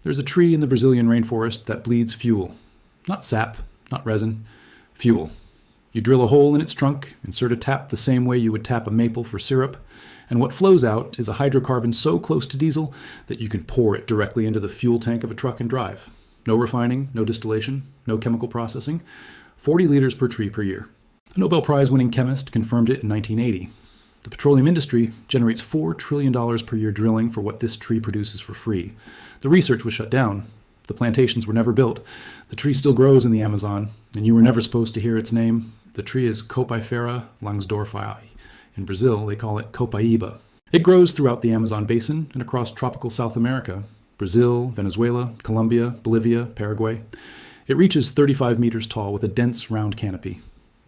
There's a tree in the Brazilian rainforest that bleeds fuel. Not sap, not resin, fuel. You drill a hole in its trunk, insert a tap the same way you would tap a maple for syrup, and what flows out is a hydrocarbon so close to diesel that you can pour it directly into the fuel tank of a truck and drive. No refining, no distillation, no chemical processing. 40 liters per tree per year. A Nobel Prize-winning chemist confirmed it in 1980. The petroleum industry generates $4 trillion per year drilling for what this tree produces for free. The research was shut down. The plantations were never built. The tree still grows in the Amazon, and you were never supposed to hear its name. The tree is Copaifera langsdorffii. In Brazil, they call it Copaiba. It grows throughout the Amazon basin and across tropical South America, Brazil, Venezuela, Colombia, Bolivia, Paraguay. It reaches 35 meters tall with a dense, round canopy.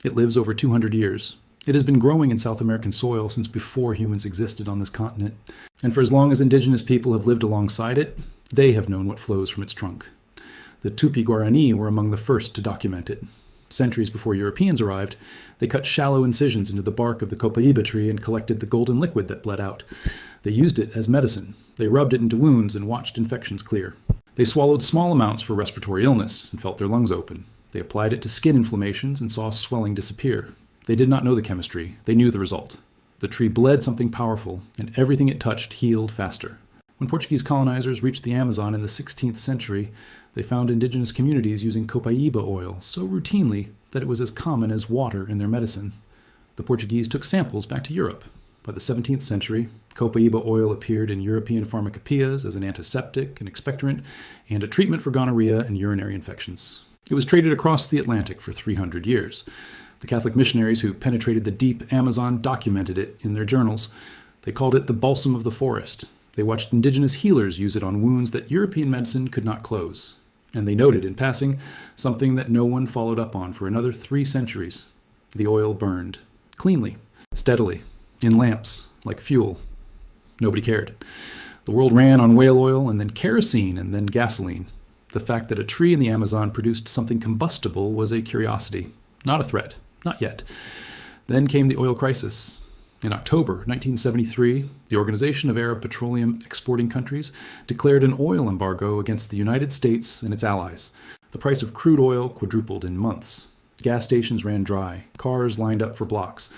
It lives over 200 years. It has been growing in South American soil since before humans existed on this continent. And for as long as indigenous people have lived alongside it, they have known what flows from its trunk. The Tupi-Guarani were among the first to document it. Centuries before Europeans arrived, they cut shallow incisions into the bark of the copaiba tree and collected the golden liquid that bled out. They used it as medicine. They rubbed it into wounds and watched infections clear. They swallowed small amounts for respiratory illness and felt their lungs open. They applied it to skin inflammations and saw swelling disappear. They did not know the chemistry. They knew the result. The tree bled something powerful, and everything it touched healed faster. When Portuguese colonizers reached the Amazon in the 16th century, they found indigenous communities using copaiba oil so routinely that it was as common as water in their medicine. The Portuguese took samples back to Europe. By the 17th century, copaiba oil appeared in European pharmacopoeias as an antiseptic, an expectorant, and a treatment for gonorrhea and urinary infections. It was traded across the Atlantic for 300 years. The Catholic missionaries who penetrated the deep Amazon documented it in their journals. They called it the balsam of the forest. They watched indigenous healers use it on wounds that European medicine could not close. And they noted, in passing, something that no one followed up on for another 3 centuries. The oil burned. Cleanly. Steadily. In lamps. Like fuel. Nobody cared. The world ran on whale oil, and then kerosene, and then gasoline. The fact that a tree in the Amazon produced something combustible was a curiosity. Not a threat. Not yet. Then came the oil crisis. In October 1973, the Organization of Arab Petroleum Exporting Countries declared an oil embargo against the United States and its allies. The price of crude oil quadrupled in months. Gas stations ran dry. Cars lined up for blocks.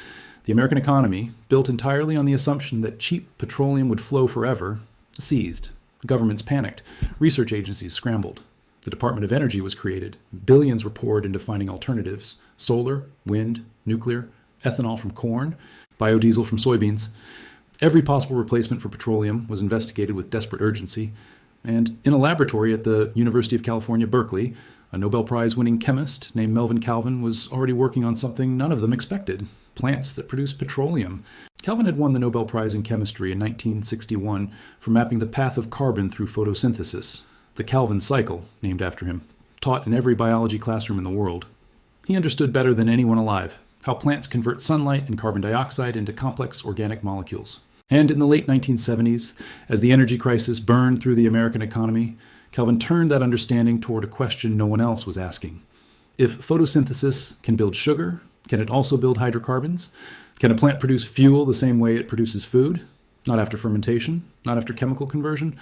The American economy, built entirely on the assumption that cheap petroleum would flow forever, seized. Governments panicked. Research agencies scrambled. The Department of Energy was created. Billions were poured into finding alternatives: solar, wind, nuclear, ethanol from corn, biodiesel from soybeans. Every possible replacement for petroleum was investigated with desperate urgency. And in a laboratory at the University of California, Berkeley, a Nobel Prize-winning chemist named Melvin Calvin was already working on something none of them expected: plants that produce petroleum. Calvin had won the Nobel Prize in Chemistry in 1961 for mapping the path of carbon through photosynthesis. The Calvin cycle, named after him, taught in every biology classroom in the world. He understood better than anyone alive how plants convert sunlight and carbon dioxide into complex organic molecules. And in the late 1970s, as the energy crisis burned through the American economy, Calvin turned that understanding toward a question no one else was asking. If photosynthesis can build sugar, can it also build hydrocarbons? Can a plant produce fuel the same way it produces food? Not after fermentation, not after chemical conversion,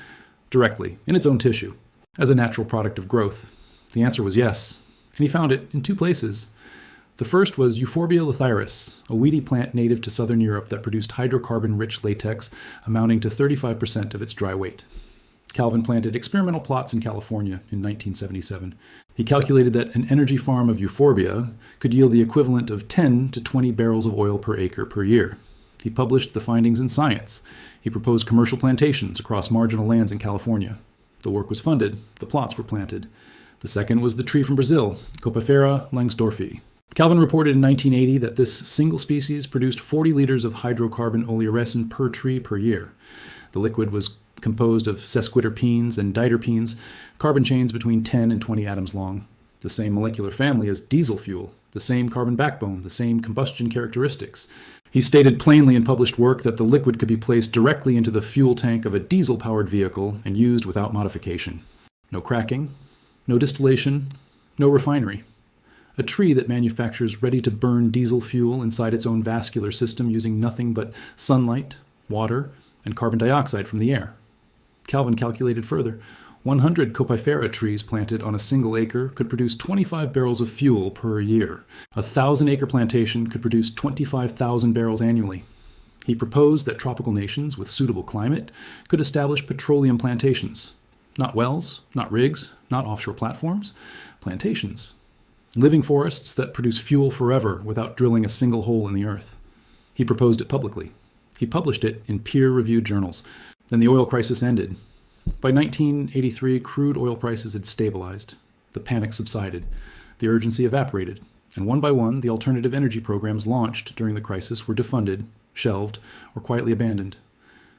directly, in its own tissue, as a natural product of growth. The answer was yes, and he found it in 2 places. The first was Euphorbia lathyrus, a weedy plant native to southern Europe that produced hydrocarbon-rich latex amounting to 35% of its dry weight. Calvin planted experimental plots in California in 1977. He calculated that an energy farm of Euphorbia could yield the equivalent of 10 to 20 barrels of oil per acre per year. He published the findings in Science. He proposed commercial plantations across marginal lands in California. The work was funded. The plots were planted. The second was the tree from Brazil, Copaifera langsdorffii. Calvin reported in 1980 that this single species produced 40 liters of hydrocarbon oleoresin per tree per year. The liquid was composed of sesquiterpenes and diterpenes, carbon chains between 10 and 20 atoms long. The same molecular family as diesel fuel, the same carbon backbone, the same combustion characteristics. He stated plainly in published work that the liquid could be placed directly into the fuel tank of a diesel-powered vehicle and used without modification. No cracking, no distillation, no refinery. A tree that manufactures ready-to-burn diesel fuel inside its own vascular system using nothing but sunlight, water, and carbon dioxide from the air. Calvin calculated further. 100 Copaifera trees planted on a single acre could produce 25 barrels of fuel per year. A 1,000-acre plantation could produce 25,000 barrels annually. He proposed that tropical nations with suitable climate could establish petroleum plantations. Not wells, not rigs, not offshore platforms, plantations. Living forests that produce fuel forever without drilling a single hole in the earth. He proposed it publicly. He published it in peer-reviewed journals. Then the oil crisis ended. By 1983, crude oil prices had stabilized. The panic subsided. The urgency evaporated. And one by one, the alternative energy programs launched during the crisis were defunded, shelved, or quietly abandoned.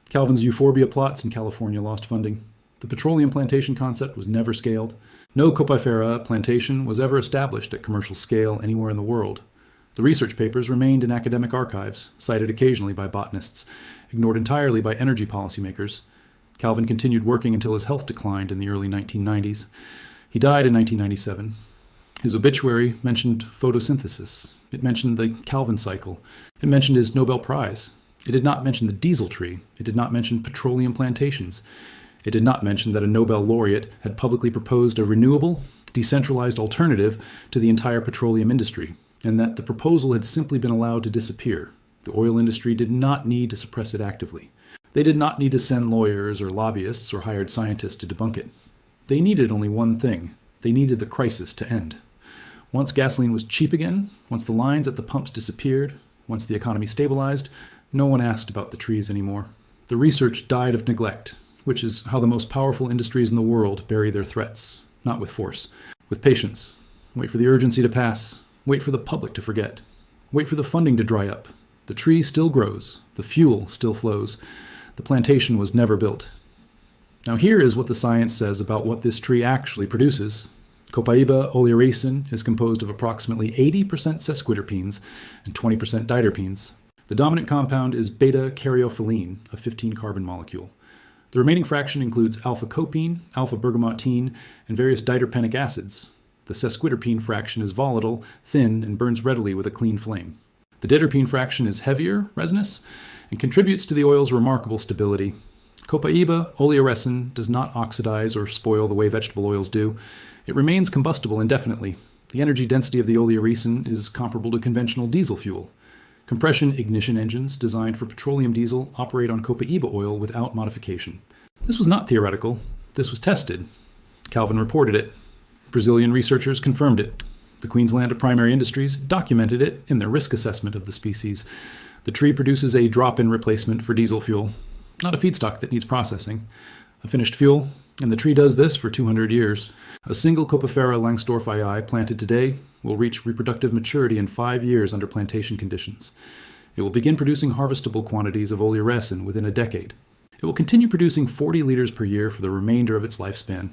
Calvin's euphorbia plots in California lost funding. The petroleum plantation concept was never scaled. No Copaifera plantation was ever established at commercial scale anywhere in the world. The research papers remained in academic archives, cited occasionally by botanists, ignored entirely by energy policymakers. Calvin continued working until his health declined in the early 1990s. He died in 1997. His obituary mentioned photosynthesis. It mentioned the Calvin cycle. It mentioned his Nobel Prize. It did not mention the diesel tree. It did not mention petroleum plantations. It did not mention that a Nobel laureate had publicly proposed a renewable, decentralized alternative to the entire petroleum industry, and that the proposal had simply been allowed to disappear. The oil industry did not need to suppress it actively. They did not need to send lawyers or lobbyists or hired scientists to debunk it. They needed only one thing. They needed the crisis to end. Once gasoline was cheap again, once the lines at the pumps disappeared, once the economy stabilized, no one asked about the trees anymore. The research died of neglect, which is how the most powerful industries in the world bury their threats, not with force, with patience. Wait for the urgency to pass. Wait for the public to forget. Wait for the funding to dry up. The tree still grows. The fuel still flows. The plantation was never built. Now here is what the science says about what this tree actually produces. Copaiba oleoricin is composed of approximately 80% sesquiterpenes and 20% diterpenes. The dominant compound is beta-caryophyllene, a 15-carbon molecule. The remaining fraction includes alpha-copene, alpha-bergamottine, and various diterpenic acids. The sesquiterpene fraction is volatile, thin, and burns readily with a clean flame. The diterpene fraction is heavier, resinous, and contributes to the oil's remarkable stability. Copaiba oleoresin does not oxidize or spoil the way vegetable oils do. It remains combustible indefinitely. The energy density of the oleoricin is comparable to conventional diesel fuel. Compression ignition engines designed for petroleum diesel operate on Copaiba oil without modification. This was not theoretical. This was tested. Calvin reported it. Brazilian researchers confirmed it. The Queensland of Primary Industries documented it in their risk assessment of the species. The tree produces a drop-in replacement for diesel fuel, not a feedstock that needs processing. A finished fuel, and the tree does this for 200 years. A single Copaifera langsdorffii planted today will reach reproductive maturity in 5 years under plantation conditions. It will begin producing harvestable quantities of oleoresin within a decade. It will continue producing 40 liters per year for the remainder of its lifespan.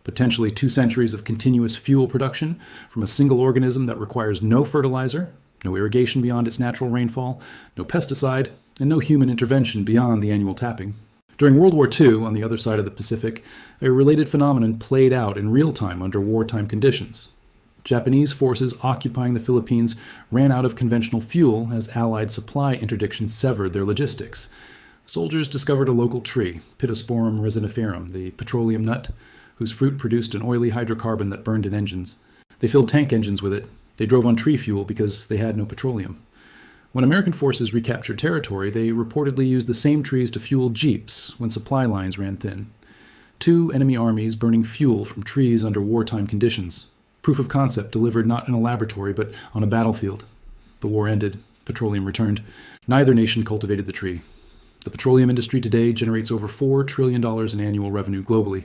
Potentially 2 centuries of continuous fuel production from a single organism that requires no fertilizer, no irrigation beyond its natural rainfall, no pesticide, and no human intervention beyond the annual tapping. During World War II, on the other side of the Pacific, a related phenomenon played out in real time under wartime conditions. Japanese forces occupying the Philippines ran out of conventional fuel as Allied supply interdictions severed their logistics. Soldiers discovered a local tree, Pittosporum resiniferum, the petroleum nut, whose fruit produced an oily hydrocarbon that burned in engines. They filled tank engines with it. They drove on tree fuel because they had no petroleum. When American forces recaptured territory, they reportedly used the same trees to fuel jeeps when supply lines ran thin. 2 enemy armies burning fuel from trees under wartime conditions. Proof of concept delivered not in a laboratory but on a battlefield. The war ended. Petroleum returned. Neither nation cultivated the tree. The petroleum industry today generates over $4 trillion in annual revenue globally.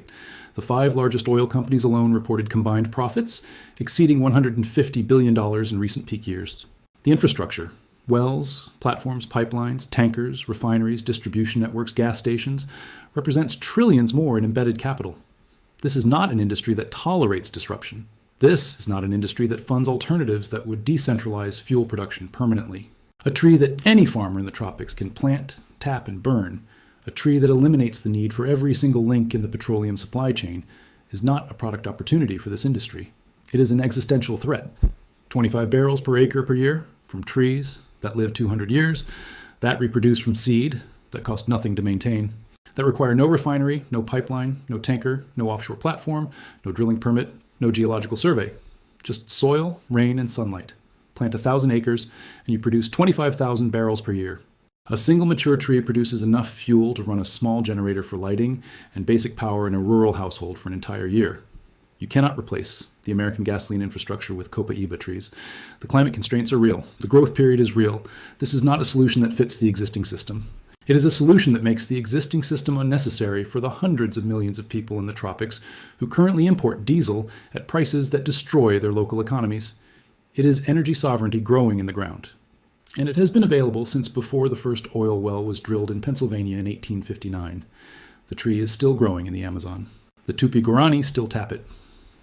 The 5 largest oil companies alone reported combined profits exceeding $150 billion in recent peak years. The infrastructure, wells, platforms, pipelines, tankers, refineries, distribution networks, gas stations, represents trillions more in embedded capital. This is not an industry that tolerates disruption. This is not an industry that funds alternatives that would decentralize fuel production permanently. A tree that any farmer in the tropics can plant, tap, and burn, a tree that eliminates the need for every single link in the petroleum supply chain, is not a product opportunity for this industry. It is an existential threat. 25 barrels per acre per year from trees that live 200 years, that reproduce from seed that cost nothing to maintain. that require no refinery, no pipeline, no tanker, no offshore platform, no drilling permit, no geological survey. Just soil, rain, and sunlight. Plant 1,000 acres, and you produce 25,000 barrels per year. A single mature tree produces enough fuel to run a small generator for lighting and basic power in a rural household for an entire year. You cannot replace the American gasoline infrastructure with Copaifera trees. The climate constraints are real. The growth period is real. This is not a solution that fits the existing system. It is a solution that makes the existing system unnecessary for the hundreds of millions of people in the tropics who currently import diesel at prices that destroy their local economies. It is energy sovereignty growing in the ground. And it has been available since before the first oil well was drilled in Pennsylvania in 1859. The tree is still growing in the Amazon. The Tupi-Guarani still tap it.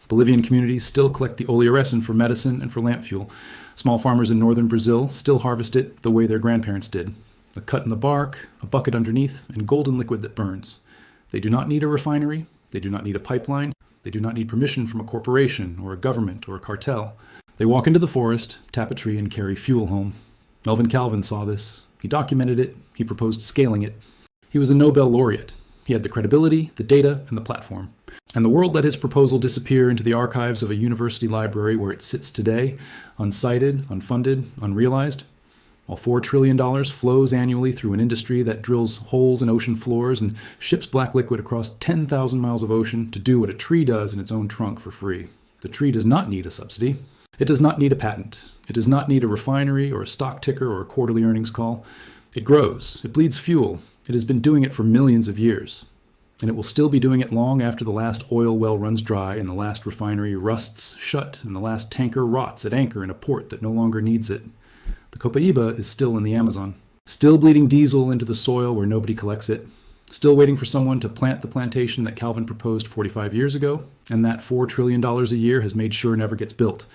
Bolivian communities still collect the oleoresin for medicine and for lamp fuel. Small farmers in northern Brazil still harvest it the way their grandparents did. A cut in the bark, a bucket underneath, and golden liquid that burns. They do not need a refinery. They do not need a pipeline. They do not need permission from a corporation or a government or a cartel. They walk into the forest, tap a tree, and carry fuel home. Melvin Calvin saw this. He documented it. He proposed scaling it. He was a Nobel laureate. He had the credibility, the data, and the platform. And the world let his proposal disappear into the archives of a university library where it sits today, unsighted, unfunded, unrealized. While $4 trillion flows annually through an industry that drills holes in ocean floors and ships black liquid across 10,000 miles of ocean to do what a tree does in its own trunk for free. The tree does not need a subsidy. It does not need a patent. It does not need a refinery or a stock ticker or a quarterly earnings call. It grows. It bleeds fuel. It has been doing it for millions of years. And it will still be doing it long after the last oil well runs dry and the last refinery rusts shut and the last tanker rots at anchor in a port that no longer needs it. The Copaifera is still in the Amazon, still bleeding diesel into the soil where nobody collects it, still waiting for someone to plant the plantation that Calvin proposed 45 years ago, and that $4 trillion a year has made sure never gets built.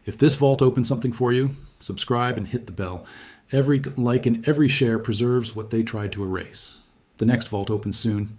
If this vault opens something for you, subscribe and hit the bell. Every like and every share preserves what they tried to erase. The next vault opens soon.